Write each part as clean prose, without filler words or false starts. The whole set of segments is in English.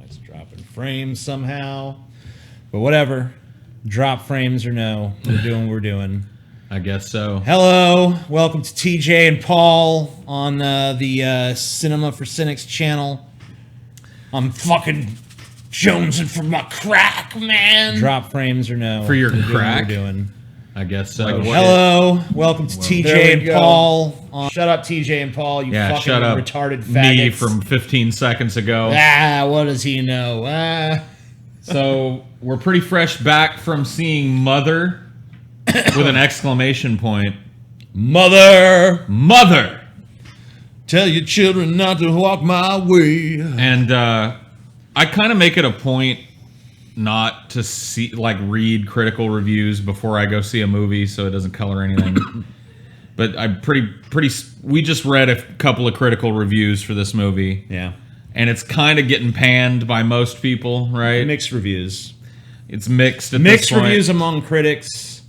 Always dropping frames somehow. But whatever. Drop frames or no. We're doing what we're doing. I guess so. Hello. Welcome to TJ and Paul on the Cinema for Cynics channel. I'm fucking jonesing for my crack, man. Drop frames or no. For your we're crack? Doing what we're doing. I guess so. Like, hello. Welcome to TJ and Paul. Shut up, TJ and Paul, you fucking shut up, retarded faggots. Me from 15 seconds ago. What does he know? So, we're pretty fresh back from seeing Mother with an exclamation point. Mother! Mother! Tell your children not to walk my way. And I kind of make it a point not to see, like, read critical reviews before I go see a movie so it doesn't color anything. But I'm we just read a couple of critical reviews for this movie. Yeah. And it's kind of getting panned by most people, right? Mixed reviews. It's mixed at Mixed this point. reviews among critics.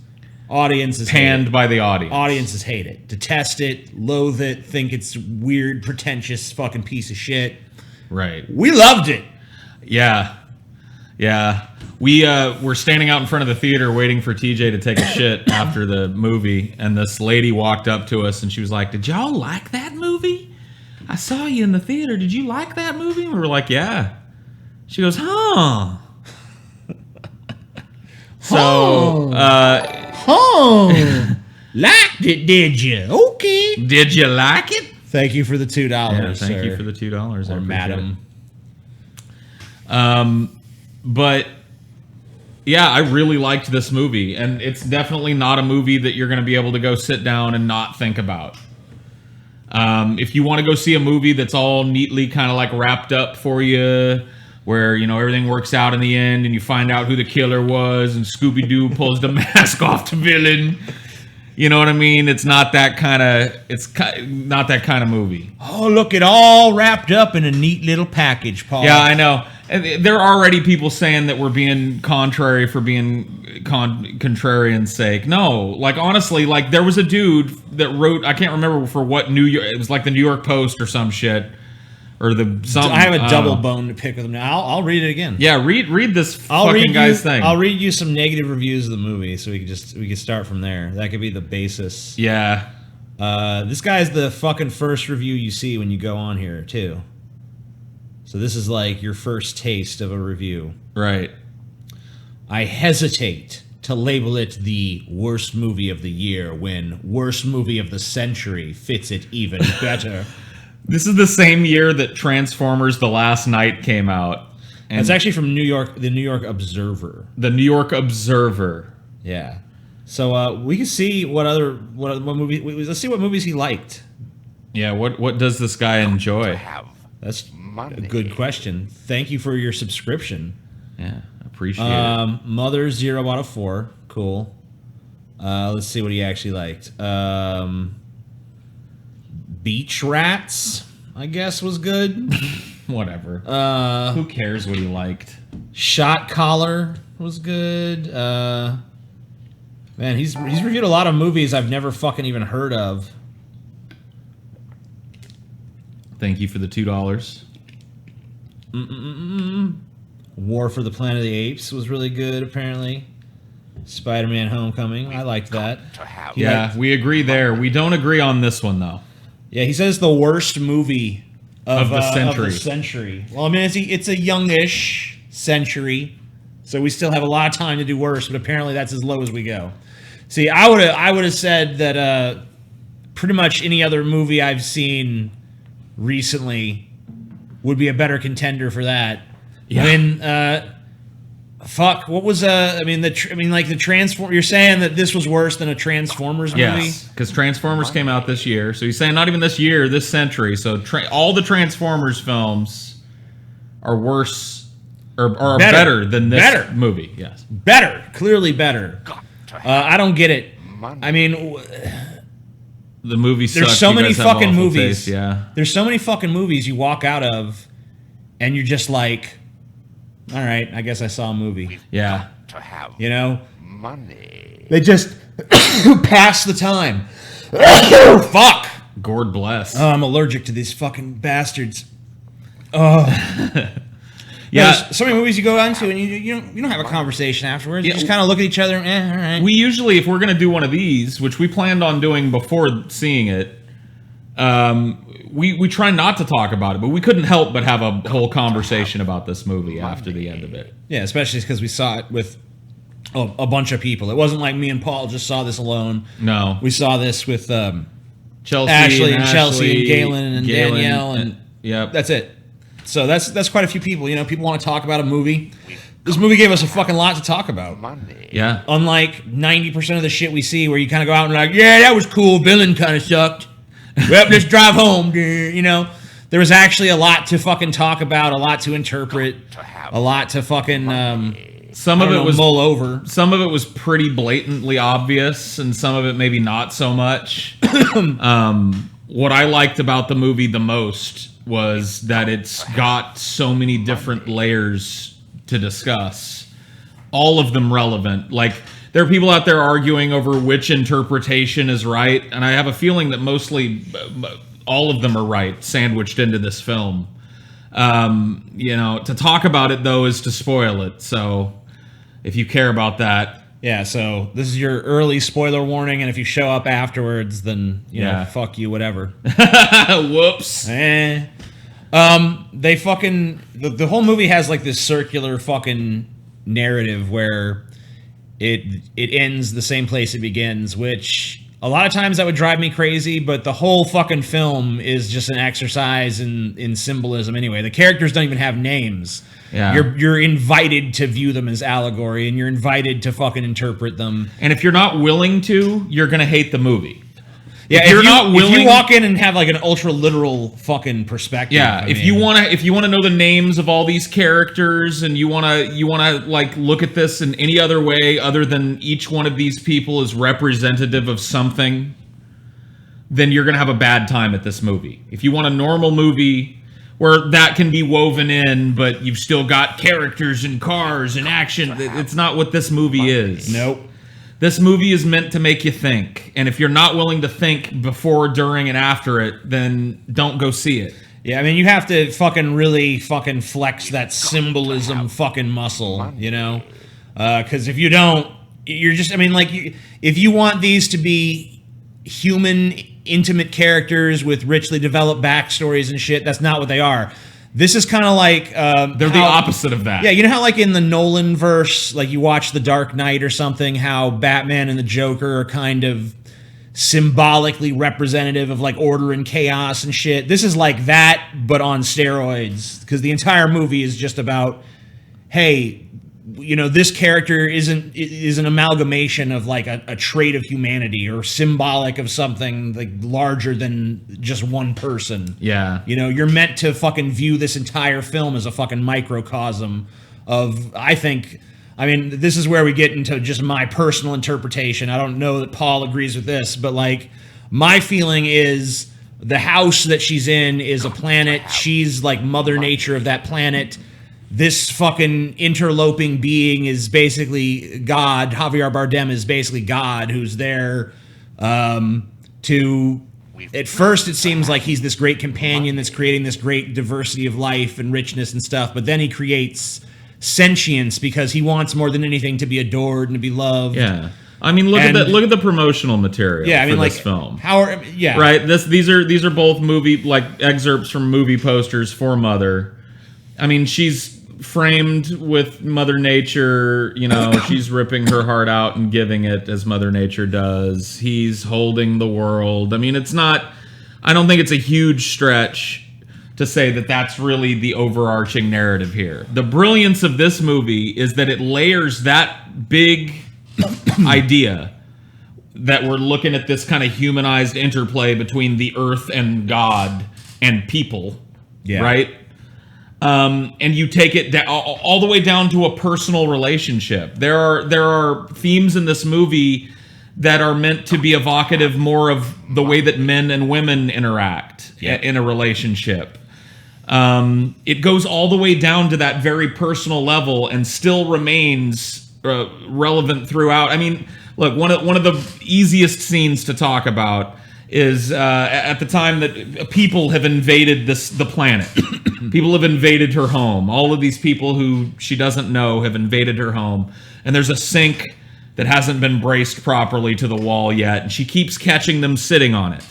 Audiences panned by the audience. Audiences hate it. Detest it. Loathe it. Think it's weird, pretentious fucking piece of shit. Right. We loved it. Yeah. Yeah. We were standing out in front of the theater waiting for TJ to take a shit after the movie, and this lady walked up to us and she was like, "Did y'all like that movie? I saw you in the theater. Did you like that movie?" And we were like, "Yeah." She goes, "Huh." So, liked it, did you? Okay. Did you like it? Thank you for the $2, yeah, sir. Thank you for the $2. Or madam. But yeah, I really liked this movie, and it's definitely not a movie that you're going to be able to go sit down and not think about. If you want to go see a movie that's all neatly kind of like wrapped up for you, where, you know, everything works out in the end and you find out who the killer was and Scooby-Doo pulls the mask off the villain, you know what I mean? It's not that kind of movie. Oh, look, it all wrapped up in a neat little package, Paul. Yeah, I know. And there are already people saying that we're being contrary for being contrarian's sake. No, like, honestly, like, there was a dude that wrote, I can't remember for what New York, it was like the New York Post or some shit, or something. I have a double bone to pick with him now. I'll read it again. Yeah, read this fucking guy's thing. I'll read you some negative reviews of the movie, so we can start from there. That could be the basis. Yeah. This guy's the fucking first review you see when you go on here, too. So this is like your first taste of a review. Right. I hesitate to label it the worst movie of the year when worst movie of the century fits it even better. This is the same year that Transformers: The Last Night came out. And it's actually from New York, the New York Observer. The New York Observer. Yeah. So we can see what movie. Let's see what movies he liked. Yeah. What does this guy enjoy? That's a good question. Thank you for your subscription. Yeah, appreciate it. Mother 0 out of 4. Cool. Let's see what he actually liked. Beach Rats, I guess, was good. Whatever. Who cares what he liked? Shot Collar was good. Man, he's reviewed a lot of movies I've never fucking even heard of. Thank you for the $2. War for the Planet of the Apes was really good, apparently. Spider-Man Homecoming, I liked that. We agree there. We don't agree on this one, though. Yeah, he says the worst movie of the century. Well, I mean, it's a youngish century, so we still have a lot of time to do worse, but apparently that's as low as we go. See, I would have said that pretty much any other movie I've seen recently would be a better contender for that. Yeah. I mean, what was the Transformers? You're saying that this was worse than a Transformers movie? Yes, because Transformers came out this year. So he's saying not even this year, this century. So all the Transformers films are worse or are better than this movie. Yes, better, clearly better. I don't get it. I mean, the movie sucks. There's so many fucking movies. Taste, yeah. There's so many fucking movies you walk out of, and you're just like, all right, I guess I saw a movie. Yeah. To have money. They just pass the time. Fuck. Gord bless. Oh, I'm allergic to these fucking bastards. Oh. Yeah. There's so many movies you go into and you don't have a conversation afterwards. You just kind of look at each other. All right. We usually, if we're going to do one of these, which we planned on doing before seeing it, we try not to talk about it, but we couldn't help but have a whole conversation about this movie after the end of it. Yeah, especially because we saw it with a bunch of people. It wasn't like me and Paul just saw this alone. No. We saw this with Chelsea Ashley and Chelsea and Galen and Danielle and yep. that's it. So that's quite a few people. People want to talk about a movie. This movie gave us a fucking lot to talk about. Yeah. Unlike 90% of the shit we see where you kind of go out and like, yeah, that was cool. Villain kind of sucked. Well, let's drive home. There was actually a lot to fucking talk about, a lot to interpret, a lot to fucking some of it was mull over. Some of it was pretty blatantly obvious, and some of it maybe not so much. What I liked about the movie the most was that it's got so many different layers to discuss, all of them relevant. Like, there are people out there arguing over which interpretation is right, and I have a feeling that mostly all of them are right, sandwiched into this film. To talk about it, though, is to spoil it. So if you care about that... Yeah, so this is your early spoiler warning, and if you show up afterwards, then, fuck you, whatever. Whoops. They fucking... The whole movie has, like, this circular fucking narrative where it ends the same place it begins, which... A lot of times that would drive me crazy, but the whole fucking film is just an exercise in symbolism anyway. The characters don't even have names. Yeah. You're invited to view them as allegory, and you're invited to fucking interpret them. And if you're not willing to, you're going to hate the movie. Yeah, if you walk in and have like an ultra literal fucking perspective. Yeah, if you want to know the names of all these characters, and you want to like look at this in any other way other than each one of these people is representative of something, then you're going to have a bad time at this movie. If you want a normal movie where that can be woven in, but you've still got characters and cars and action, it's not what this movie is. Nope. This movie is meant to make you think. And if you're not willing to think before, during, and after it, then don't go see it. Yeah, I mean, you have to fucking really fucking flex that symbolism fucking muscle, Because if you don't, you're just, I mean, like, if you want these to be human, intimate characters with richly developed backstories and shit, that's not what they are. This is kind of like... they're the opposite of that. Yeah, you know how like in the Nolan verse, like you watch The Dark Knight or something, how Batman and the Joker are kind of symbolically representative of like order and chaos and shit. This is like that, but on steroids. Because the entire movie is just about, hey... this character is an amalgamation of like a trait of humanity or symbolic of something like larger than just one person. Yeah. You're meant to fucking view this entire film as a fucking microcosm of, this is where we get into just my personal interpretation. I don't know that Paul agrees with this, but like my feeling is the house that she's in is a planet. She's like Mother Nature of that planet. This fucking interloping being is basically God. Javier Bardem is basically God who's there to... At first, it seems like he's this great companion that's creating this great diversity of life and richness and stuff, but then he creates sentience because he wants more than anything to be adored and to be loved. Yeah. I mean, look at the promotional material for this film. Right? These are both movie like excerpts from movie posters for Mother. I mean, she's framed with Mother Nature, she's ripping her heart out and giving it as Mother Nature does. He's holding the world. I mean, I don't think it's a huge stretch to say that that's really the overarching narrative here. The brilliance of this movie is that it layers that big idea that we're looking at this kind of humanized interplay between the earth and God and people, right? And you take it all the way down to a personal relationship. There are themes in this movie that are meant to be evocative more of the way that men and women interact in a relationship. It goes all the way down to that very personal level and still remains relevant throughout. I mean, look, one of the easiest scenes to talk about is at the time that people have invaded the planet. People have invaded her home. All of these people who she doesn't know have invaded her home. And there's a sink that hasn't been braced properly to the wall yet. And she keeps catching them sitting on it.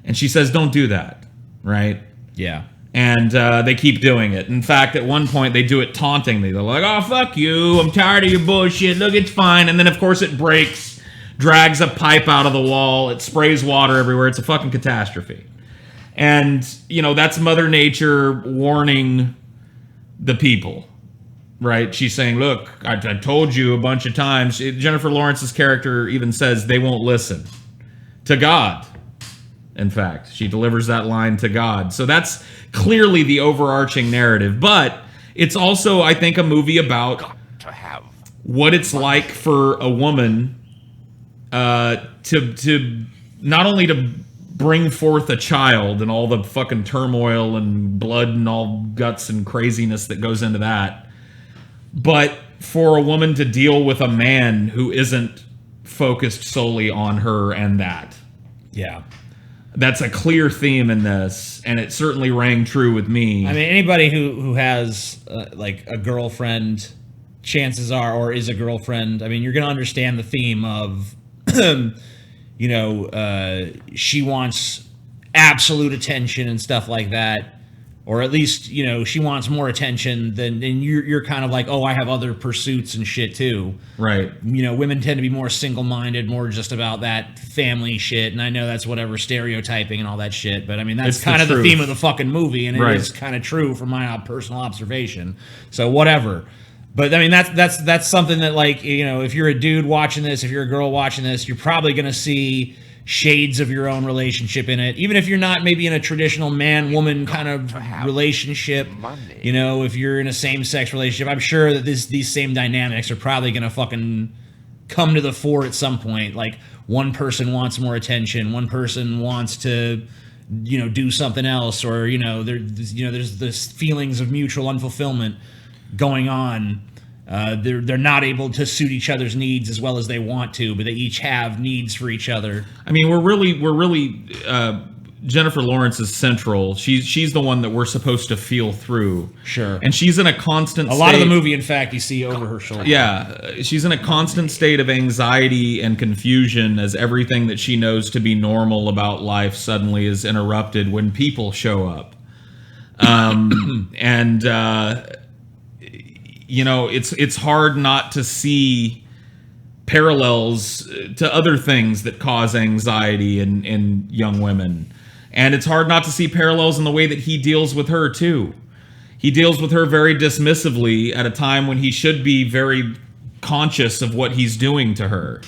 And she says, don't do that, right? Yeah. And they keep doing it. In fact, at one point, they do it tauntingly. They're like, oh, fuck you. I'm tired of your bullshit. Look, it's fine. And then, of course, it breaks, drags a pipe out of the wall. It sprays water everywhere. It's a fucking catastrophe. And, you know, that's Mother Nature warning the people, right? She's saying, look, I told you a bunch of times. Jennifer Lawrence's character even says they won't listen to God. In fact, she delivers that line to God. So that's clearly the overarching narrative. But it's also, I think, a movie about what it's like for a woman to not only to bring forth a child and all the fucking turmoil and blood and all guts and craziness that goes into that, but for a woman to deal with a man who isn't focused solely on her and that. Yeah. That's a clear theme in this, and it certainly rang true with me. I mean, anybody who has like a girlfriend, chances are, or is a girlfriend, I mean, you're going to understand the theme of, you know, she wants absolute attention and stuff like that, or at least, you know, she wants more attention than you're kind of like, oh, I have other pursuits and shit too. Right. You know, women tend to be more single-minded, more just about that family shit, and I know that's whatever stereotyping and all that shit, but I mean, that's kind of the theme of the fucking movie, and it is kind of true from my personal observation. So whatever. But I mean, that's something that, like, you know, if you're a dude watching this, if you're a girl watching this, you're probably going to see shades of your own relationship in it, even if you're not maybe in a traditional man-woman kind of relationship. You know, if you're in a same-sex relationship, I'm sure that these same dynamics are probably going to fucking come to the fore at some point. Like, one person wants more attention, one person wants to, you know, do something else, or, you know, there's this feelings of mutual unfulfillment going on. They're not able to suit each other's needs as well as they want to, but they each have needs for each other. I mean, we're really Jennifer Lawrence is central. She's the one that we're supposed to feel through. Sure. And she's in a constant a lot of the movie, in fact, you see over her shoulder. Yeah, she's in a constant state of anxiety and confusion as everything that she knows to be normal about life suddenly is interrupted when people show up. You know, it's hard not to see parallels to other things that cause anxiety in young women. And it's hard not to see parallels in the way that he deals with her, too. He deals with her very dismissively at a time when he should be very conscious of what he's doing to her.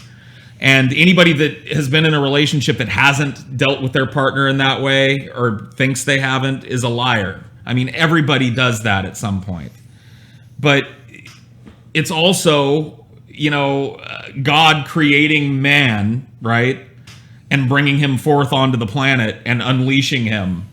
And anybody that has been in a relationship that hasn't dealt with their partner in that way or thinks they haven't is a liar. I mean, everybody does that at some point. But it's also, you know, God creating man, right? And bringing him forth onto the planet and unleashing him.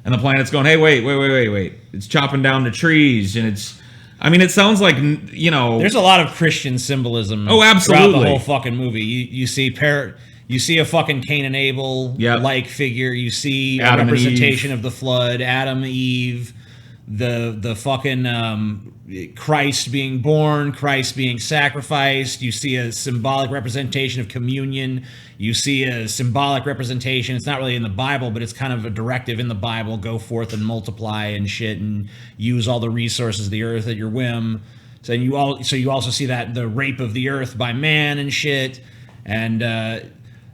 And the planet's going, hey, wait. It's chopping down the trees. And it's, I mean, it sounds like, you know. There's a lot of Christian symbolism. Oh, absolutely. Throughout the whole fucking movie. You see a fucking Cain and Abel-like figure. You see a representation of the flood, Adam, Eve. The fucking Christ being born, Christ being sacrificed. You see a symbolic representation of communion. You see a symbolic representation. It's not really in the Bible, but it's kind of a directive in the Bible. Go forth and multiply and shit, and use all the resources of the earth at your whim. So you also see that the rape of the earth by man and shit. And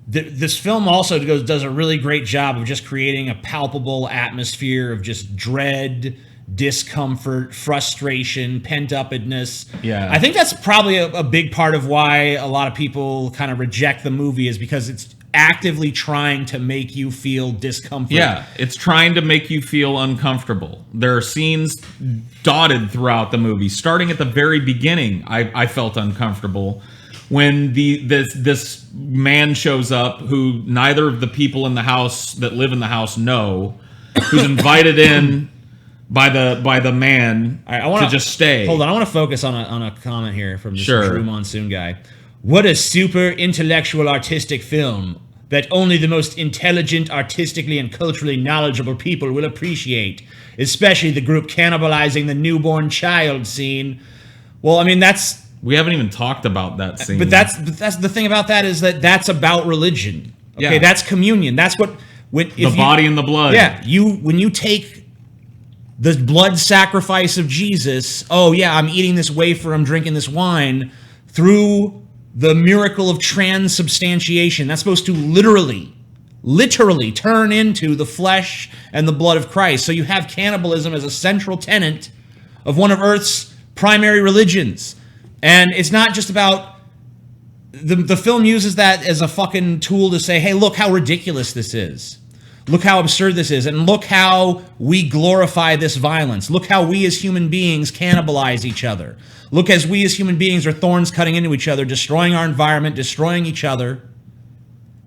this film also does a really great job of just creating a palpable atmosphere of just dread, discomfort, frustration, pent-upness. Yeah. I think that's probably a big part of why a lot of people kind of reject the movie, is because it's actively trying to make you feel discomfort. Yeah, it's trying to make you feel uncomfortable. There are scenes dotted throughout the movie. Starting at the very beginning, I felt uncomfortable when this man shows up who neither of the people in the house that live in the house know, who's invited in by the man to just stay. Hold on, I want to focus on a comment here from this Drew Monsoon guy. What a super intellectual artistic film. that only the most intelligent, artistically, and culturally knowledgeable people will appreciate, especially the group cannibalizing the newborn child scene. Well, I mean, we haven't even talked about that scene. But that's the thing about that is that that's about religion. Okay, Yeah. that's communion. That's what The body and the blood. Yeah, when you take the blood sacrifice of Jesus, oh yeah, I'm eating this wafer, I'm drinking this wine, through the miracle of transubstantiation. That's supposed to literally turn into the flesh and the blood of Christ. So you have cannibalism as a central tenet of one of Earth's primary religions. And it's not just about... The film uses that as a fucking tool to say, hey, look how ridiculous this is. Look how absurd this is. And look how we glorify this violence. Look how we as human beings cannibalize each other. Look as we as human beings are thorns cutting into each other, destroying our environment, destroying each other.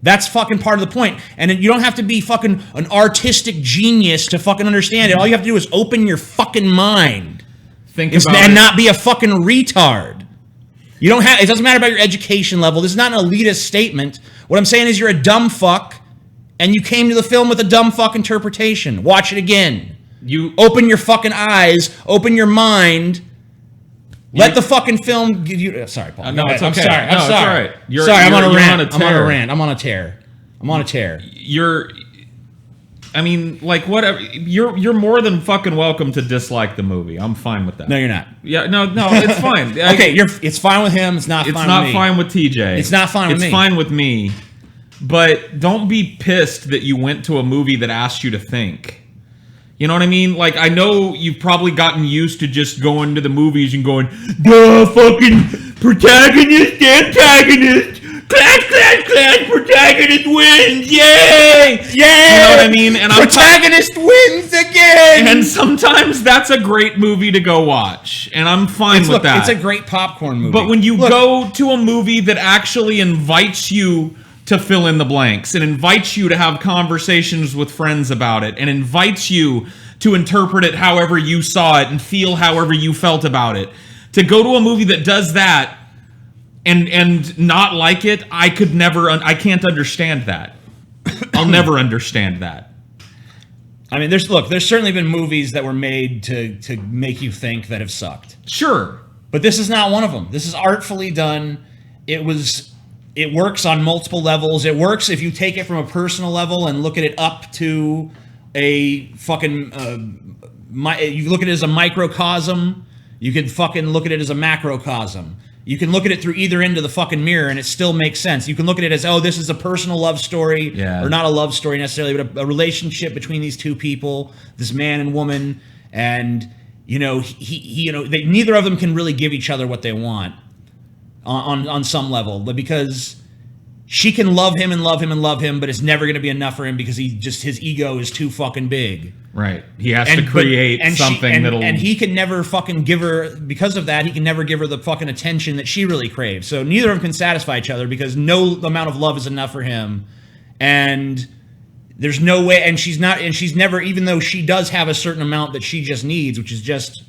That's fucking part of the point. And you don't have to be fucking an artistic genius to fucking understand it. All you have to do is open your fucking mind. And not be a fucking retard. You don't have, it doesn't matter about your education level. This is not an elitist statement. What I'm saying is you're a dumb fuck, and you came to the film with a dumb fuck interpretation. Watch it again. You open your fucking eyes, open your mind. Let the fucking film give you... Sorry, Paul. No, it's okay. I'm sorry. No, it's all right. I'm on a rant. I'm on a tear. I mean, like, whatever. You're more than fucking welcome to dislike the movie. I'm fine with that. No, you're not. Yeah, no, it's fine. Okay, it's fine with him. It's not fine with me. It's not fine with TJ. It's not fine with me. It's fine with me. But don't be pissed that you went to a movie that asked you to think. You know what I mean? Like, I know you've probably gotten used to just going to the movies and going, duh, fucking protagonist, antagonist, clash, protagonist wins, yay! Yay! You know what I mean? And protagonist wins again! And sometimes that's a great movie to go watch, and I'm fine with that. It's a great popcorn movie. But when you go to a movie that actually invites you to fill in the blanks and invites you to have conversations with friends about it and invites you to interpret it however you saw it and feel however you felt about it, to go to a movie that does that and not like it, I can't understand that. I'll never understand that. I mean, there's certainly been movies that were made to make you think that have sucked. Sure. But this is not one of them. This is artfully done. It works on multiple levels. It works if you take it from a personal level and look at it up to a fucking... you look at it as a microcosm. You could fucking look at it as a macrocosm. You can look at it through either end of the fucking mirror and it still makes sense. You can look at it as, oh, this is a personal love story. Yeah. Or not a love story necessarily, but a relationship between these two people, this man and woman. And, you know, neither of them can really give each other what they want on some level. But because she can love him and love him and love him, but it's never going to be enough for him because his ego is too fucking big. Right. He has to create something that'll... And he can never fucking give her... Because of that, he can never give her the fucking attention that she really craves. So neither of them can satisfy each other because no amount of love is enough for him. And there's no way... And she's never... Even though she does have a certain amount that she just needs, which is just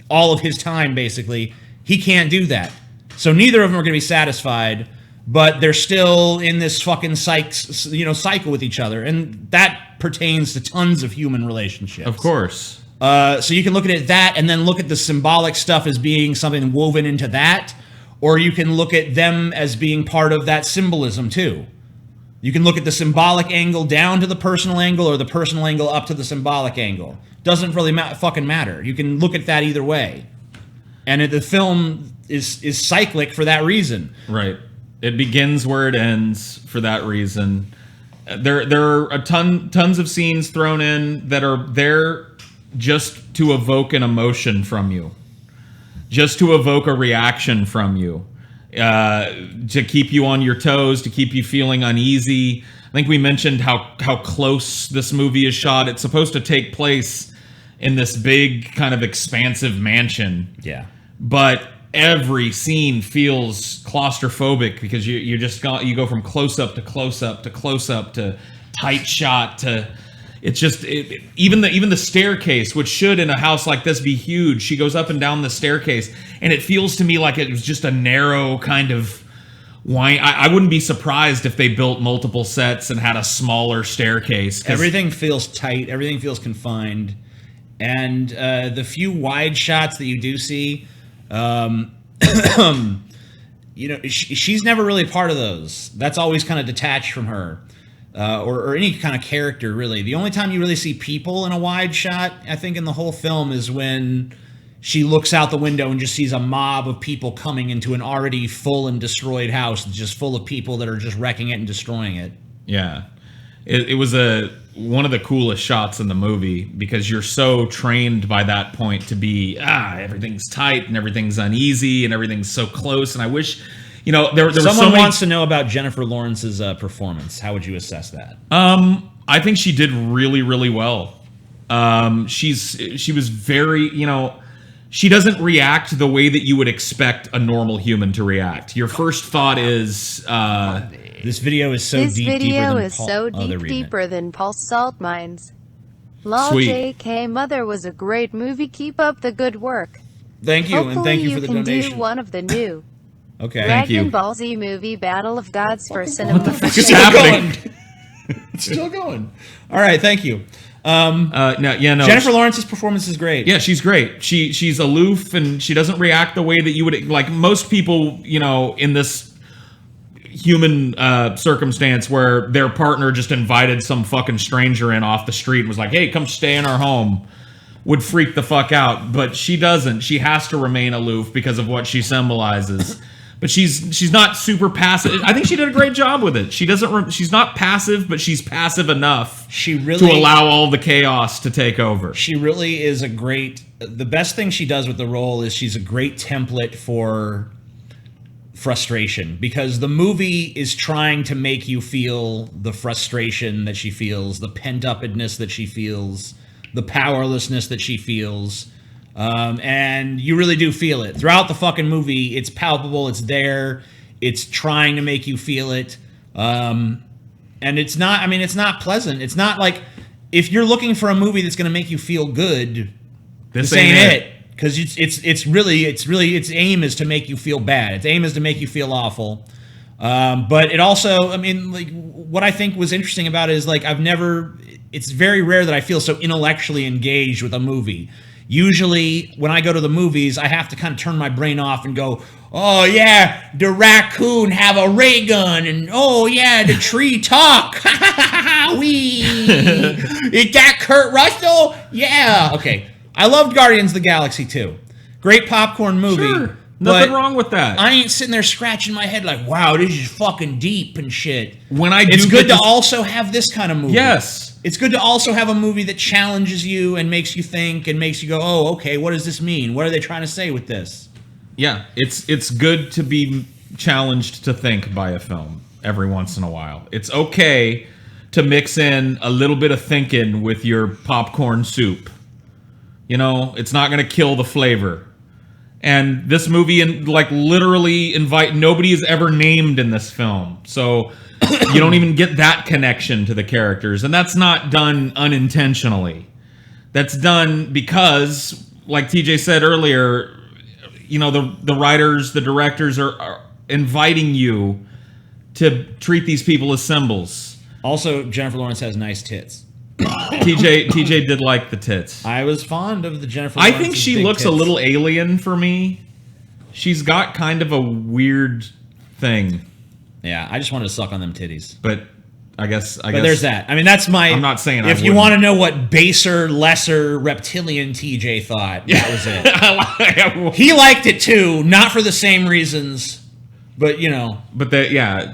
all of his time, basically, he can't do that. So neither of them are going to be satisfied, but they're still in this fucking cycle with each other. And that pertains to tons of human relationships. Of course. So you can look at it that and then look at the symbolic stuff as being something woven into that, or you can look at them as being part of that symbolism too. You can look at the symbolic angle down to the personal angle or the personal angle up to the symbolic angle. Doesn't really fucking matter. You can look at that either way. And the film is cyclic for that reason. Right. It begins where it ends for that reason. There are tons of scenes thrown in that are there just to evoke an emotion from you, just to evoke a reaction from you, to keep you on your toes, to keep you feeling uneasy. I think we mentioned how close this movie is shot. It's supposed to take place in this big kind of expansive mansion. Yeah. But every scene feels claustrophobic because you go from close up to close up to close up to tight shot to it's just even the staircase, which should in a house like this be huge. She goes up and down the staircase and it feels to me like it was just a narrow kind of why I wouldn't be surprised if they built multiple sets and had a smaller staircase. Everything feels tight. Everything feels confined. And the few wide shots that you do see, she's never really part of those. That's always kind of detached from her, or any kind of character, really. The only time you really see people in a wide shot, I think, in the whole film is when she looks out the window and just sees a mob of people coming into an already full and destroyed house that's just full of people that are just wrecking it and destroying it. Yeah. It was one of the coolest shots in the movie because you're so trained by that point to be, everything's tight and everything's uneasy and everything's so close. And I wish, there was Someone wants to know about Jennifer Lawrence's performance. How would you assess that? I think she did really, really well. She was very, she doesn't react the way that you would expect a normal human to react. Your first thought is, this video is so deeper than Pulse Salt Mines. Lol, Sweet. JK Mother was a great movie. Keep up the good work. Thank you, Hopefully and thank you for the can donation. do one of the new Okay. Thank you. Dragon Ball Z movie Battle of Gods for cinema. What the fuck is Still happening? going. It's still going. All right, thank you. No. Jennifer Lawrence's performance is great. Yeah, she's great. She's aloof and she doesn't react the way that you would like most people, in this human circumstance where their partner just invited some fucking stranger in off the street and was like, "Hey, come stay in our home," would freak the fuck out. But she doesn't. She has to remain aloof because of what she symbolizes. But she's not super passive. I think she did a great job with it. She's not passive, but she's passive enough to allow all the chaos to take over. She really is the best thing she does with the role is she's a great template for frustration, because the movie is trying to make you feel the frustration that she feels, the pent-upness that she feels, the powerlessness that she feels. And you really do feel it throughout the fucking movie. It's palpable. It's there. It's trying to make you feel it. And it's not pleasant. It's not like, if you're looking for a movie that's going to make you feel good, this ain't it. Because its aim is to make you feel bad. Its aim is to make you feel awful. But it also, what I think was interesting about it is it's very rare that I feel so intellectually engaged with a movie. Usually, when I go to the movies, I have to kind of turn my brain off and go, "Oh yeah, the raccoon have a ray gun, and oh yeah, the tree talk. Wee, is that Kurt Russell? Yeah, okay." I loved Guardians of the Galaxy too. Great popcorn movie. Sure. Nothing wrong with that. I ain't sitting there scratching my head like, "Wow, this is fucking deep and shit." It's good to also have this kind of movie. Yes. It's good to also have a movie that challenges you and makes you think and makes you go, "Oh, okay, what does this mean? What are they trying to say with this?" Yeah, it's good to be challenged to think by a film every once in a while. It's okay to mix in a little bit of thinking with your popcorn soup. It's not going to kill the flavor. And this movie, literally nobody is ever named in this film. So you don't even get that connection to the characters. And that's not done unintentionally. That's done because, like TJ said earlier, the writers, the directors are inviting you to treat these people as symbols. Also, Jennifer Lawrence has nice tits. TJ did like the tits. I was fond of the Jennifer Lawrence. I think she looks a little alien for me. She's got kind of a weird thing. Yeah, I just wanted to suck on them titties. But I guess there's that. That's my... I'm not saying if you want to know what baser, lesser, reptilian TJ thought, that was it. He liked it too, not for the same reasons, but But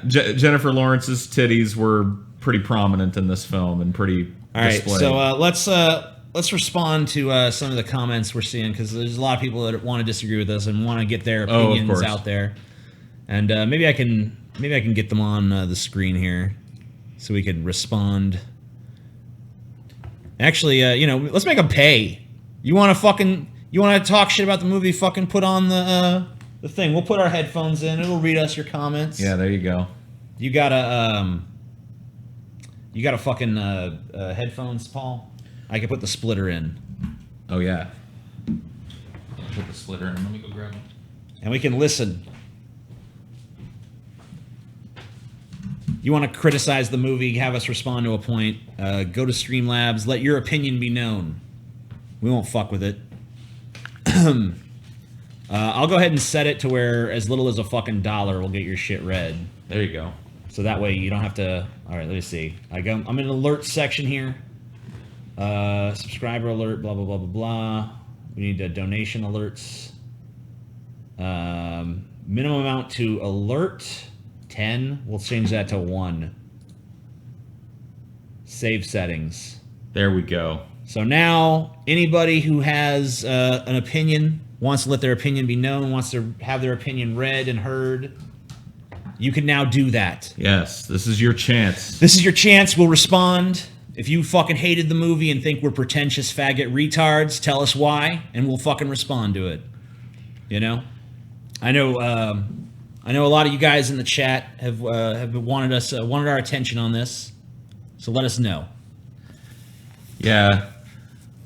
Jennifer Lawrence's titties were pretty prominent in this film and pretty displayed. All right, so let's respond to some of the comments we're seeing, because there's a lot of people that want to disagree with us and want to get their opinions out there. And maybe I can get them on the screen here so we can respond. Actually, let's make them pay. You want to talk shit about the movie? Fucking put on the thing. We'll put our headphones in. It'll read us your comments. Yeah, there you go. You got a fucking headphones, Paul? I can put the splitter in. Oh yeah. Put the splitter in. Let me go grab it. And we can listen. You want to criticize the movie, have us respond to a point, go to Streamlabs, let your opinion be known. We won't fuck with it. I'll go ahead and set it to where as little as a fucking $1 will get your shit read. There you go. So that way you don't have to... All right, let me see. I'm in an alert section here. Subscriber alert, blah, blah, blah, blah, blah. We need donation alerts. Minimum amount to alert, 10. We'll change that to 1. Save settings. There we go. So now anybody who has an opinion, wants to let their opinion be known, wants to have their opinion read and heard, you can now do that. Yes, this is your chance. This is your chance. We'll respond. If you fucking hated the movie and think we're pretentious faggot retards, tell us why, and we'll fucking respond to it. You know? I know a lot of you guys in the chat have wanted our attention on this, so let us know. Yeah.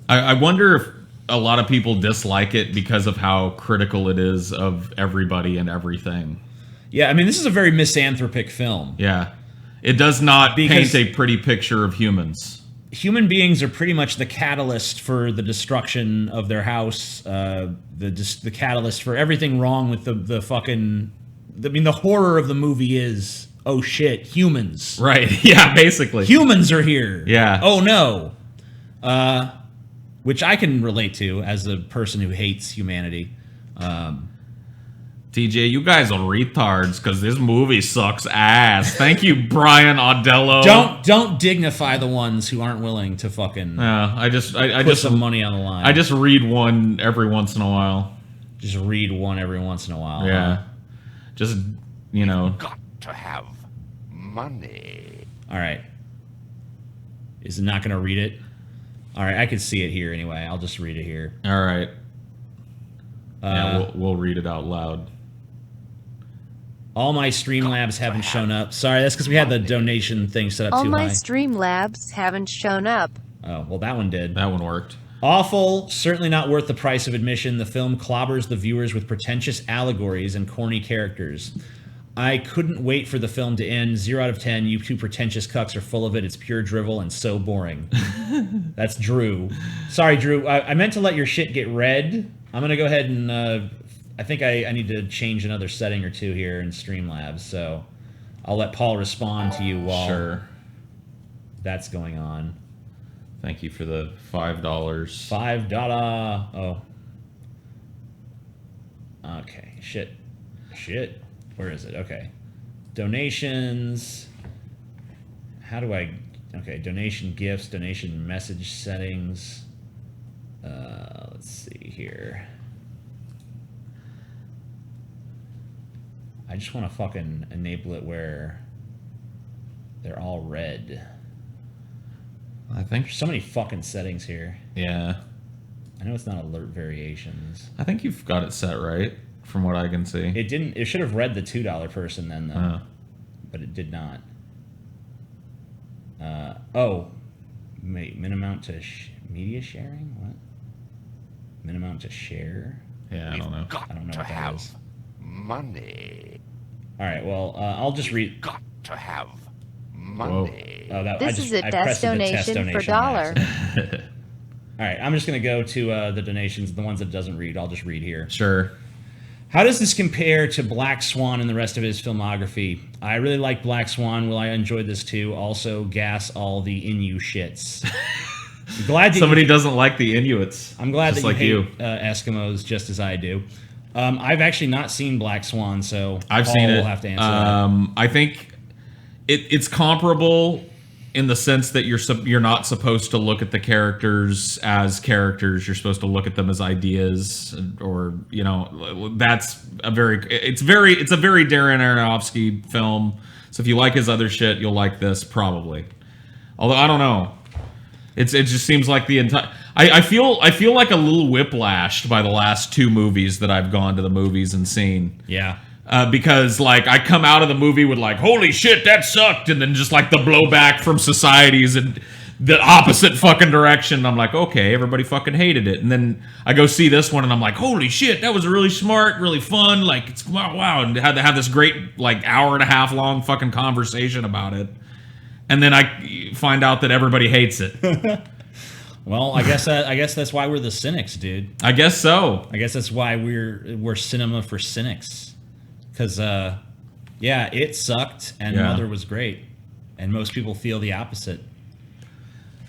I wonder if a lot of people dislike it because of how critical it is of everybody and everything. Yeah, I mean, this is a very misanthropic film. Yeah. It does not paint a pretty picture of humans. Human beings are pretty much the catalyst for the destruction of their house, the catalyst for everything wrong with the fucking... I mean, the horror of the movie is, oh shit, humans. Right, yeah, basically. Humans are here. Yeah. Oh no. Which I can relate to as a person who hates humanity. TJ, you guys are retards because this movie sucks ass. Thank you, Brian Audello. Don't dignify the ones who aren't willing to fucking I put just some money on the line. I just read one every once in a while. Just read one every once in a while. Yeah. Huh? Just, you know. Got to have money. All right. Is it not going to read it? All right, I can see it here anyway. I'll just read it here. All right. Yeah, we'll read it out loud. All my Streamlabs haven't shown up. Sorry, that's because we had the donation thing set up All too my high. Streamlabs haven't shown up. Oh, well, that one did. That one worked. Awful, certainly not worth the price of admission. The film clobbers the viewers with pretentious allegories and corny characters. I couldn't wait for the film to end. 0 out of 10. You two pretentious cucks are full of it. It's pure drivel and so boring. That's Drew. Sorry, Drew. I meant to let your shit get read. I'm going to go ahead and... I think I need to change another setting or two here in Streamlabs, so I'll let Paul respond to you while that's going on. Thank you for the $5. $5. Oh. Okay. Shit. Where is it? Okay. Donations. How do I... Okay, donation gifts, donation message settings. Let's see here. I just want to fucking enable it where they're all red. I think There's so many fucking settings here. Yeah. I know it's not alert variations. I think you've got it set right, from what I can see. It didn't. It should have read the $2 person then, though. But it did not. Minimum to media sharing? What? Minimum to share? Yeah, I don't know. Got I don't know to what that have is. money. All right. Well, I'll just read. Got to have money. Oh, This is a test donation for $1. All right. I'm just gonna go to the donations, the ones that it doesn't read. I'll just read here. Sure. How does this compare to Black Swan and the rest of his filmography? I really like Black Swan. Well, I enjoyed this too. Also, gas all the Inu shits. Glad that Somebody doesn't like the Inuits. I'm glad just that you like hate Eskimos just as I do. I've actually not seen Black Swan, so I've Paul seen it. will have to answer that. I think it's comparable in the sense that you're not supposed to look at the characters as characters. You're supposed to look at them as ideas, or that's it's a very Darren Aronofsky film. So if you like his other shit, you'll like this probably. Although I don't know, it just seems like the entire. I feel like a little whiplashed by the last 2 movies that I've gone to the movies and seen. Yeah. Because like I come out of the movie with like, holy shit, that sucked, and then just like the blowback from societies and the opposite fucking direction. I'm like, okay, everybody fucking hated it. And then I go see this one and I'm like, holy shit, that was really smart, really fun. Like, it's wow. And had to have this great, like, hour and a half long fucking conversation about it. And then I find out that everybody hates it. Well, I guess that's why we're the cynics, dude. I guess so. I guess that's why we're cinema for cynics. Because, yeah, it sucked and Mother was great. And most people feel the opposite.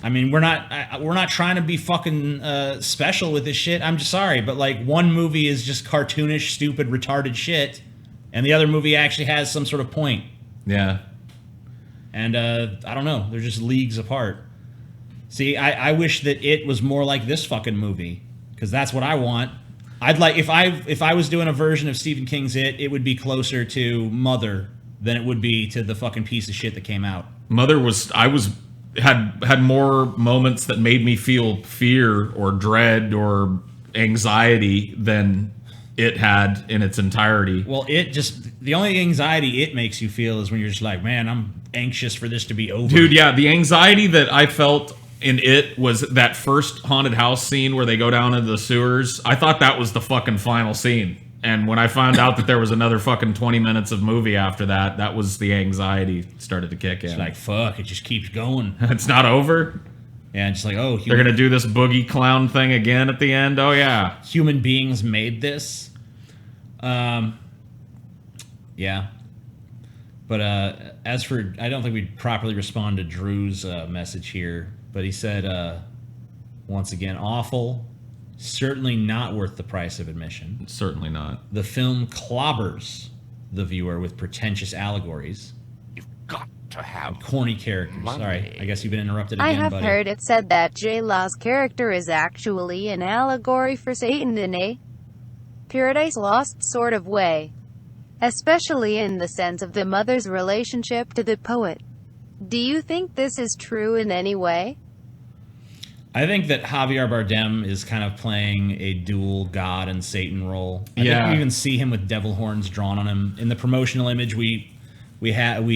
I mean, we're not trying to be fucking special with this shit. I'm just sorry, but like one movie is just cartoonish, stupid, retarded shit, and the other movie actually has some sort of point. Yeah. And I don't know, they're just leagues apart. See, I wish that it was more like this fucking movie, because that's what I want. I'd like if I was doing a version of Stephen King's it would be closer to Mother than it would be to the fucking piece of shit that came out. Mother had more moments that made me feel fear or dread or anxiety than it had in its entirety. Well, the only anxiety it makes you feel is when you're just like, man, I'm anxious for this to be over. Dude, yeah, the anxiety that I felt in it was that first haunted house scene where they go down into the sewers. I thought that was the fucking final scene. And when I found out that there was another fucking 20 minutes of movie after that, that was the anxiety started to kick in. It's like, fuck, it just keeps going. It's not over? Yeah, it's like, oh, they're going to do this boogie clown thing again at the end? Oh, yeah. Human beings made this. Yeah. But as for, I don't think we'd properly respond to Drew's message here. But he said, once again, awful. Certainly not worth the price of admission. Certainly not. The film clobbers the viewer with pretentious allegories. You've got to have corny characters. money. Sorry, I guess you've been interrupted again, I have buddy. heard it said that J-Law's character is actually an allegory for Satan in a Paradise Lost sort of way. Especially in the sense of the mother's relationship to the poet. Do you think this is true in any way? I think that Javier Bardem is kind of playing a dual God and Satan role. I think we even see him with devil horns drawn on him. In the promotional image we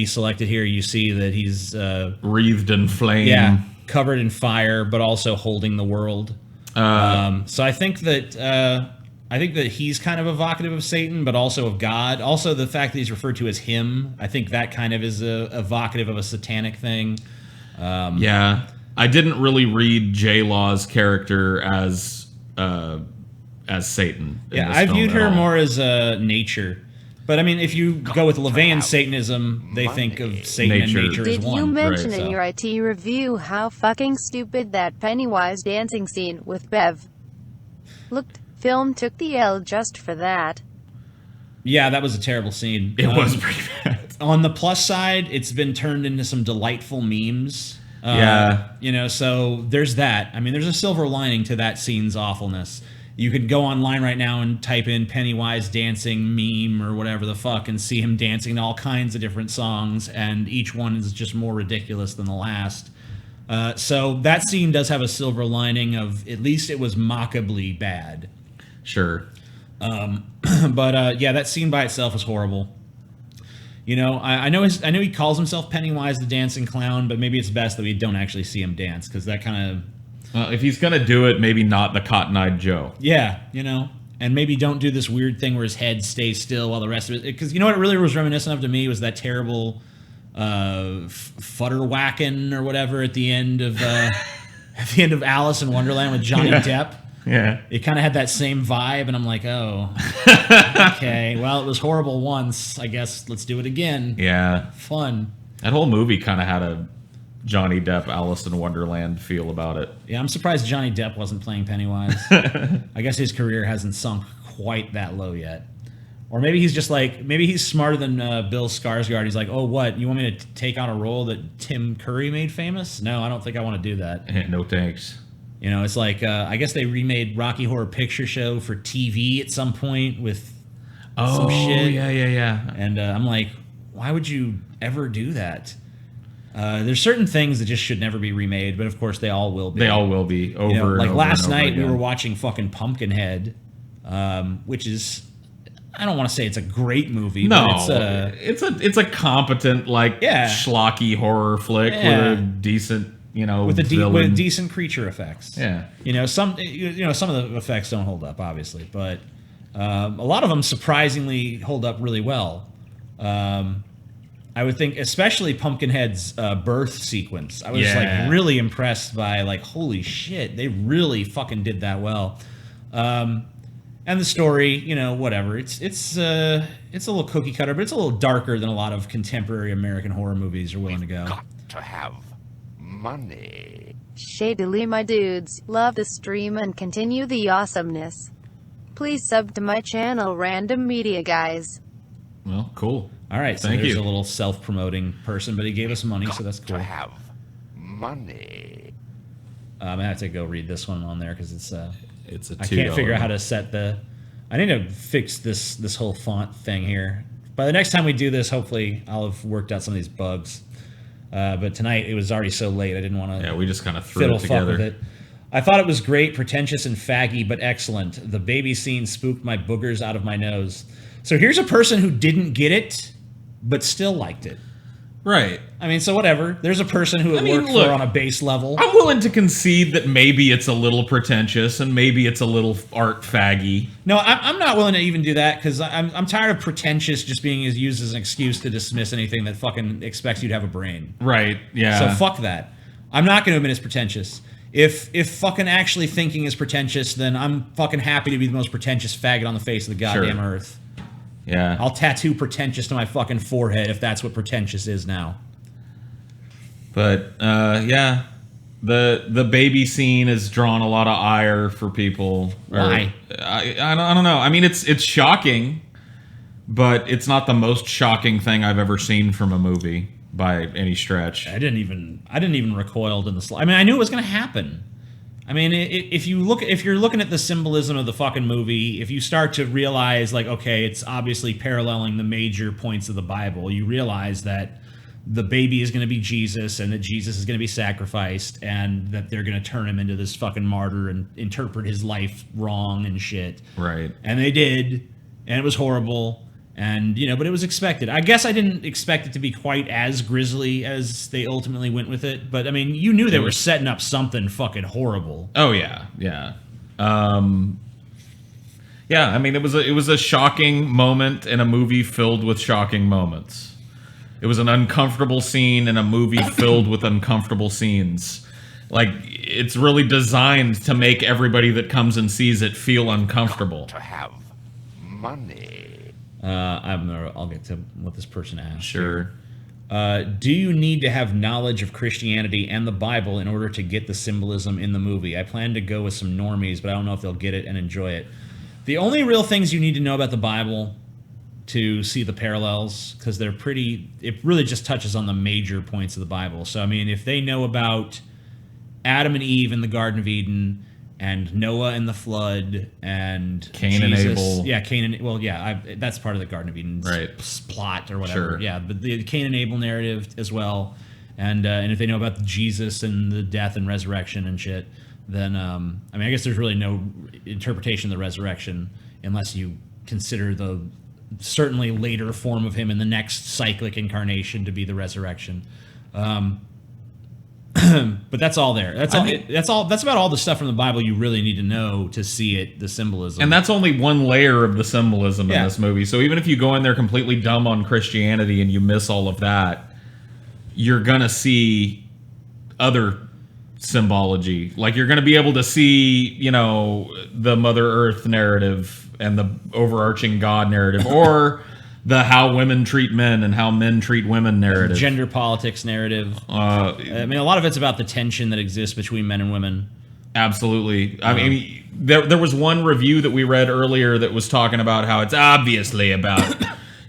selected here, you see that he's wreathed in flame. Yeah, covered in fire, but also holding the world. So I think that he's kind of evocative of Satan, but also of God. Also, the fact that he's referred to as him, I think that kind of is evocative of a satanic thing. Yeah. I didn't really read J-Law's character as Satan. Yeah, I viewed her more as nature. But I mean, if you go with LaVeyan Satanism, they think of Satan and nature as one. Did you mention in your IT review how fucking stupid that Pennywise dancing scene with Bev looked? Film took the L just for that. Yeah, that was a terrible scene. It was pretty bad. On the plus side, it's been turned into some delightful memes. Yeah. You know, so there's that. I mean, there's a silver lining to that scene's awfulness. You could go online right now and type in Pennywise dancing meme or whatever the fuck and see him dancing to all kinds of different songs, and each one is just more ridiculous than the last. So that scene does have a silver lining of at least it was mockably bad. Sure. But yeah, that scene by itself is horrible. You know, I know he calls himself Pennywise the Dancing Clown, but maybe it's best that we don't actually see him dance, because that kind of... Well, if he's going to do it, maybe not the Cotton-Eyed Joe. Yeah, you know, and maybe don't do this weird thing where his head stays still while the rest of it... Because you know what it really was reminiscent of to me was that terrible futter whacking or whatever at the end of Alice in Wonderland with Johnny Depp. Yeah. It kind of had that same vibe, and I'm like, oh, okay. Well, it was horrible once. I guess let's do it again. Yeah. Fun. That whole movie kind of had a Johnny Depp, Alice in Wonderland feel about it. Yeah, I'm surprised Johnny Depp wasn't playing Pennywise. I guess his career hasn't sunk quite that low yet. Or maybe he's just like, maybe he's smarter than Bill Skarsgård. He's like, oh, what? You want me to take on a role that Tim Curry made famous? No, I don't think I want to do that. No thanks. You know, it's like, I guess they remade Rocky Horror Picture Show for TV at some point with some shit. Yeah. And I'm like, why would you ever do that? There's certain things that just should never be remade, but of course they all will be. They all will be over and over. Like last and over night, again. we were watching fucking Pumpkinhead, which is, I don't want to say it's a great movie. No, but it's a competent, like, schlocky horror flick with a decent with villain. with decent creature effects. Yeah. Some of the effects don't hold up, obviously, but a lot of them surprisingly hold up really well. I would think, especially Pumpkinhead's birth sequence. I was like really impressed by like, holy shit, they really fucking did that well. And the story, whatever. It's a little cookie cutter, but it's a little darker than a lot of contemporary American horror movies are willing to go. Got to have money. Shadily, my dudes, love the stream and continue the awesomeness. Please sub to my channel, Random Media Guys. Well, cool. All right, so Thank there's you. a little self-promoting person, but he gave us money, so that's cool. To have money. I'm gonna have to go read this one on there because it's It's I can't figure out how to set the. I need to fix this whole font thing here. By the next time we do this, hopefully I'll have worked out some of these bugs. But tonight it was already so late, I didn't want to. Yeah, we just kind of threw fiddle it fuck together. with it. I thought it was great, pretentious and faggy, but excellent. The baby scene spooked my boogers out of my nose. So here's a person who didn't get it, but still liked it. Right. I mean, so whatever. There's a person who it worked look, for on a base level. I'm willing to concede that maybe it's a little pretentious and maybe it's a little art faggy. No, I'm not willing to even do that because I'm tired of pretentious just being used as an excuse to dismiss anything that fucking expects you to have a brain. Right. Yeah. So fuck that. I'm not going to admit it's pretentious. If fucking actually thinking is pretentious, then I'm fucking happy to be the most pretentious faggot on the face of the goddamn earth. Yeah. I'll tattoo pretentious to my fucking forehead if that's what pretentious is now. But yeah, the baby scene has drawn a lot of ire for people. Why? I don't know. I mean, it's shocking, but it's not the most shocking thing I've ever seen from a movie by any stretch. I didn't even recoil in the I mean, I knew it was going to happen. I mean, if you're looking at the symbolism of the fucking movie, if you start to realize, like, okay, it's obviously paralleling the major points of the Bible, you realize that the baby is going to be Jesus and that Jesus is going to be sacrificed and that they're going to turn him into this fucking martyr and interpret his life wrong and shit. Right. And they did, and it was horrible. And, but it was expected. I guess I didn't expect it to be quite as grisly as they ultimately went with it. But, I mean, you knew they were setting up something fucking horrible. Oh, yeah. Yeah. Yeah, I mean, it was a shocking moment in a movie filled with shocking moments. It was an uncomfortable scene in a movie filled with uncomfortable scenes. Like, it's really designed to make everybody that comes and sees it feel uncomfortable. To have money. I'll get to what this person asked. Sure. Do you need to have knowledge of Christianity and the Bible in order to get the symbolism in the movie? I plan to go with some normies, but I don't know if they'll get it and enjoy it. The only real things you need to know about the Bible to see the parallels, because it really just touches on the major points of the Bible. So, I mean, if they know about Adam and Eve in the Garden of Eden, and Noah and the flood, and Cain and Abel. Yeah, that's part of the Garden of Eden plot or whatever. Sure. Yeah, but the Cain and Abel narrative as well, and if they know about Jesus and the death and resurrection and shit, then I mean, I guess there's really no interpretation of the resurrection unless you consider the certainly later form of him in the next cyclic incarnation to be the resurrection. But that's all there. That's about all the stuff from the Bible you really need to know to see it, the symbolism. And that's only one layer of the symbolism in this movie. So even if you go in there completely dumb on Christianity and you miss all of that, you're going to see other symbology. Like, you're going to be able to see, the Mother Earth narrative and the overarching God narrative, or the how women treat men and how men treat women narrative. Gender politics narrative. I mean, a lot of it's about the tension that exists between men and women. Absolutely. I mean, there was one review that we read earlier that was talking about how it's obviously about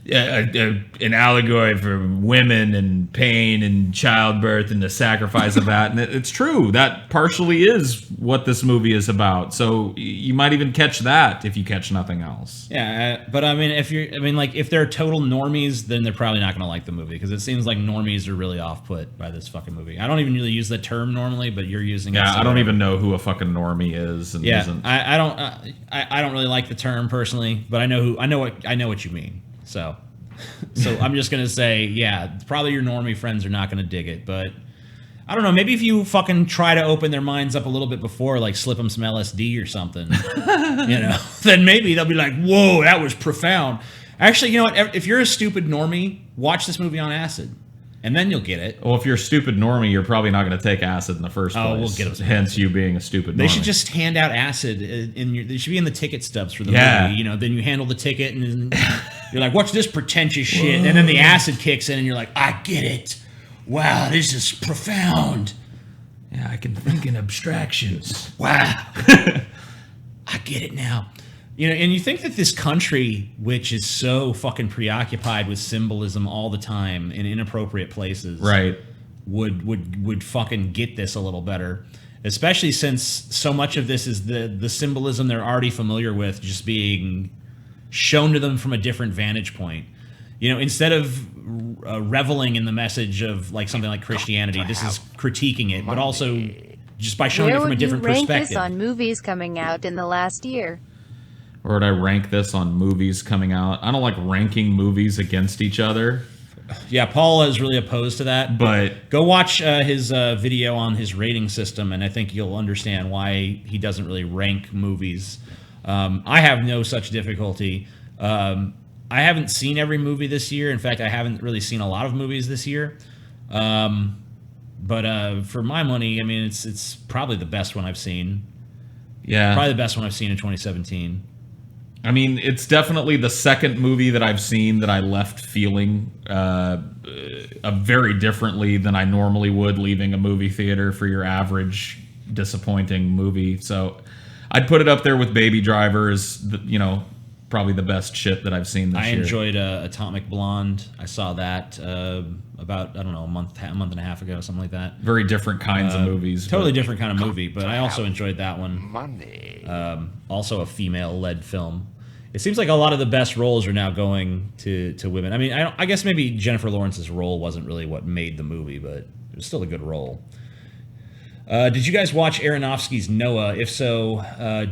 an allegory for women and pain and childbirth and the sacrifice of that. And it's true. That partially is what this movie is about. So you might even catch that if you catch nothing else. Yeah, but I mean, if they're total normies, then they're probably not going to like the movie, because it seems like normies are really off-put by this fucking movie. I don't even really use the term normally, but you're using it. Yeah, So I don't even know who a fucking normie is. And yeah, isn't. I don't really like the term personally, but I know what you mean. So I'm just gonna say, yeah, probably your normie friends are not gonna dig it, but I don't know. Maybe if you fucking try to open their minds up a little bit before, like slip them some LSD or something, then maybe they'll be like, "Whoa, that was profound." Actually, you know what? If you're a stupid normie, watch this movie on acid, and then you'll get it. Well, if you're a stupid normie, you're probably not going to take acid in the first place. Oh, we'll get them. Hence, you being a stupid normie. They should just hand out acid they should be in the ticket stubs for the Yeah. movie. Then you handle the ticket, and you're like, "What's this pretentious shit?" And then the acid kicks in, and you're like, "I get it. Wow, this is profound. Yeah, I can think in abstractions. Wow, I get it now." And you think that this country, which is so fucking preoccupied with symbolism all the time in inappropriate places, Right. would fucking get this a little better, especially since so much of this is the symbolism they're already familiar with, just being shown to them from a different vantage point. Instead of reveling in the message of like something like Christianity, this is critiquing it, but also just by showing Where it from a would you different rank perspective. this on movies coming out in the last year? Or would I rank this on movies coming out? I don't like ranking movies against each other, Yeah, Paul is really opposed to that. but Go watch his video on his rating system, and I think you'll understand why he doesn't really rank movies. I have no such difficulty. I haven't seen every movie this year. In fact, I haven't really seen a lot of movies this year. But for my money, I mean, it's probably the best one I've seen. yeah. Probably the best one I've seen in 2017. I mean, it's definitely the second movie that I've seen that I left feeling very differently than I normally would leaving a movie theater for your average disappointing movie. So I'd put it up there with Baby Driver as, probably the best shit that I've seen this I year. enjoyed Atomic Blonde. I saw that about, I don't know, a month and a half ago, something like that. Very different kinds of movies. Totally but- different kind of movie, but I also enjoyed that one. Money. Also a female-led film. It seems like a lot of the best roles are now going to women. I mean, I guess maybe Jennifer Lawrence's role wasn't really what made the movie, but it was still a good role. Did you guys watch Aronofsky's Noah? If so, what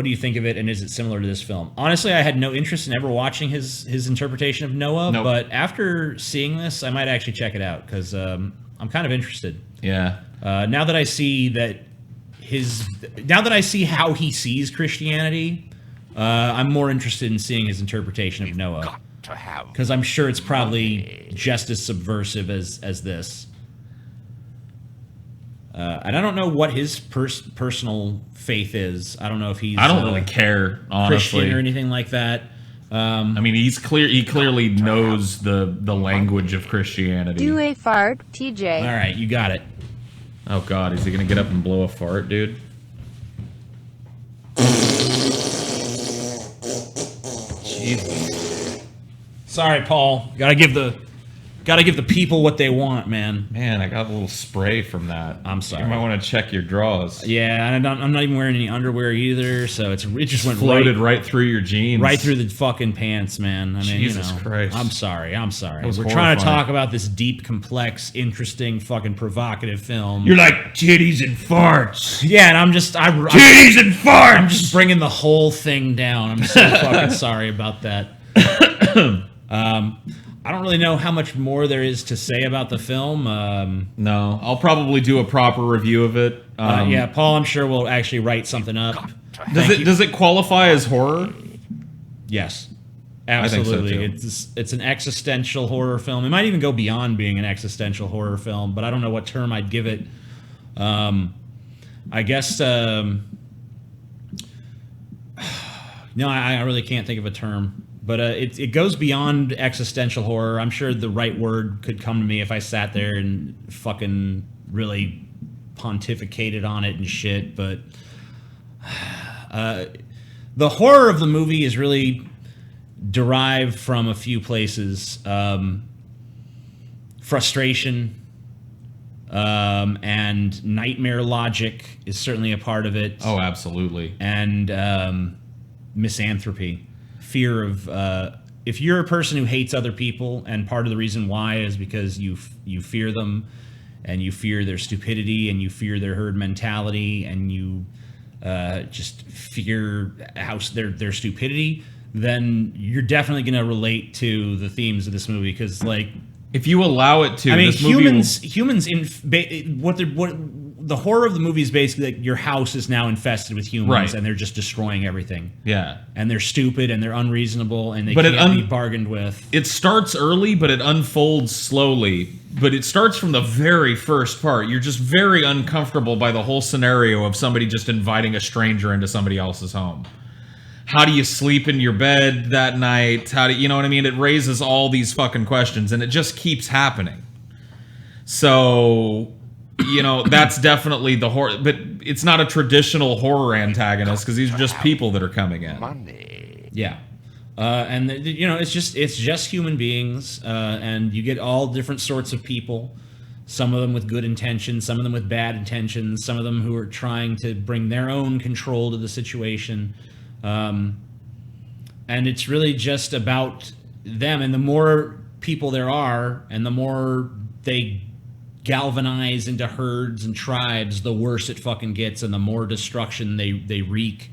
do you think of it, and is it similar to this film? Honestly, I had no interest in ever watching his interpretation of Noah, Nope. but after seeing this, I might actually check it out because I'm kind of interested. Yeah. Now that I see how he sees Christianity, I'm more interested in seeing his interpretation of Noah, Got to have. because I'm sure it's probably just as subversive as this. And I don't know what his personal faith is. I don't know if he's I don't really care, honestly. Christian or anything like that. I mean, he clearly knows the language of Christianity. Do a fart, TJ. All right, you got it. Oh God, is he gonna get up and blow a fart, dude? Jesus. Sorry, Paul. Gotta give the people what they want, man. Man, I got a little spray from that. I'm sorry. You might want to check your drawers. Yeah, and I'm not even wearing any underwear either, so it just went Floated right through your jeans. right through the fucking pants, man. I mean, Jesus Christ. I'm sorry. That was We're trying to horrifying. talk about this deep, complex, interesting, fucking provocative film. You're like titties and farts. Yeah, and I'm Titties and farts. I'm just bringing the whole thing down. I'm so fucking sorry about that. I don't really know how much more there is to say about the film. No, I'll probably do a proper review of it. Yeah, Paul, I'm sure will actually write something up. Does it qualify as horror? Yes, I think so, absolutely. too. It's an existential horror film. It might even go beyond being an existential horror film, but I don't know what term I'd give it. I guess no, I really can't think of a term. But it goes beyond existential horror. I'm sure the right word could come to me if I sat there and fucking really pontificated on it and shit. But the horror of the movie is really derived from a few places. Frustration and nightmare logic is certainly a part of it. Oh, absolutely. And misanthropy. Fear of if you're a person who hates other people, and part of the reason why is because you fear them, and you fear their stupidity, and you fear their herd mentality, and you just fear their stupidity, then you're definitely going to relate to the themes of this movie. Because like If you allow it to, I mean, this movie humans what the horror of the movie is basically like your house is now infested with humans, Right. and they're just destroying everything. yeah. And they're stupid and they're unreasonable and they But can't be bargained with. It starts early, but it unfolds slowly. But it starts from the very first part. You're just very uncomfortable by the whole scenario of somebody just inviting a stranger into somebody else's home. How do you sleep in your bed that night? How do you know what I mean? It raises all these fucking questions, and it just keeps happening. So, that's definitely the horror. But it's not a traditional horror antagonist because these are just people that are coming in. Money. Yeah. And it's just human beings, and you get all different sorts of people. Some of them with good intentions, some of them with bad intentions, some of them who are trying to bring their own control to the situation. And it's really just about them. And the more people there are, and the more they galvanize into herds and tribes, the worse it fucking gets, and the more destruction they wreak.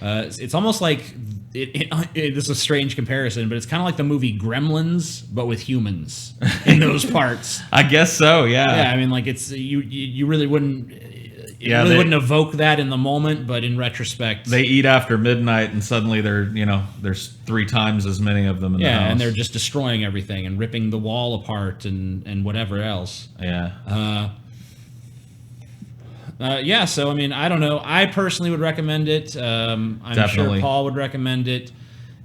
It's almost like this is a strange comparison, but it's kind of like the movie Gremlins, but with humans in those parts. I guess so, yeah. Yeah, I mean, like it's you really wouldn't. Yeah, Really wouldn't evoke that in the moment, but in retrospect, They eat after midnight, and suddenly there's 3 times as many of them in the house. and they're just destroying everything and ripping the wall apart and whatever else. Yeah. Yeah, so I mean, I don't know. I personally would recommend it. I'm Definitely. sure Paul would recommend it.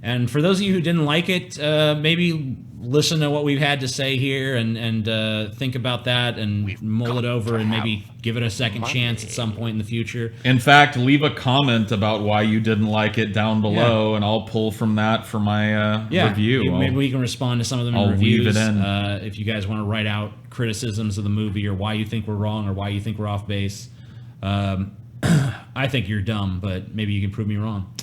And for those of you who didn't like it, maybe listen to what we've had to say here and think about that and mull it over and maybe give it a second chance at some point in the future. In fact, leave a comment about why you didn't like it down below, and I'll pull from that for my review. Maybe we can respond to some of them I'll in reviews. weave it in. If you guys want to write out criticisms of the movie or why you think we're wrong or why you think we're off base. I think you're dumb, but maybe you can prove me wrong.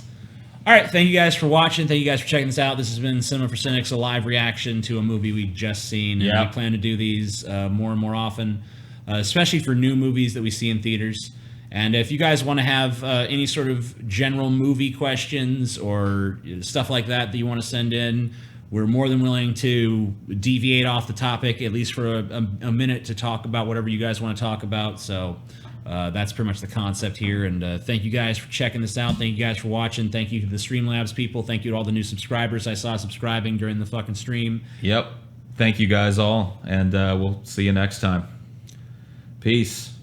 All right, thank you guys for watching. Thank you guys for checking this out. This has been Cinema for Cynics, a live reaction to a movie we've just seen. And we plan to do these more and more often, especially for new movies that we see in theaters. And if you guys want to have any sort of general movie questions or stuff like that you want to send in, we're more than willing to deviate off the topic, at least for a minute, to talk about whatever you guys want to talk about. So that's pretty much the concept here. And thank you guys for checking this out. Thank you guys for watching. Thank you to the Streamlabs people. Thank you to all the new subscribers I saw subscribing during the fucking stream. Yep. Thank you guys all, and we'll see you next time. Peace.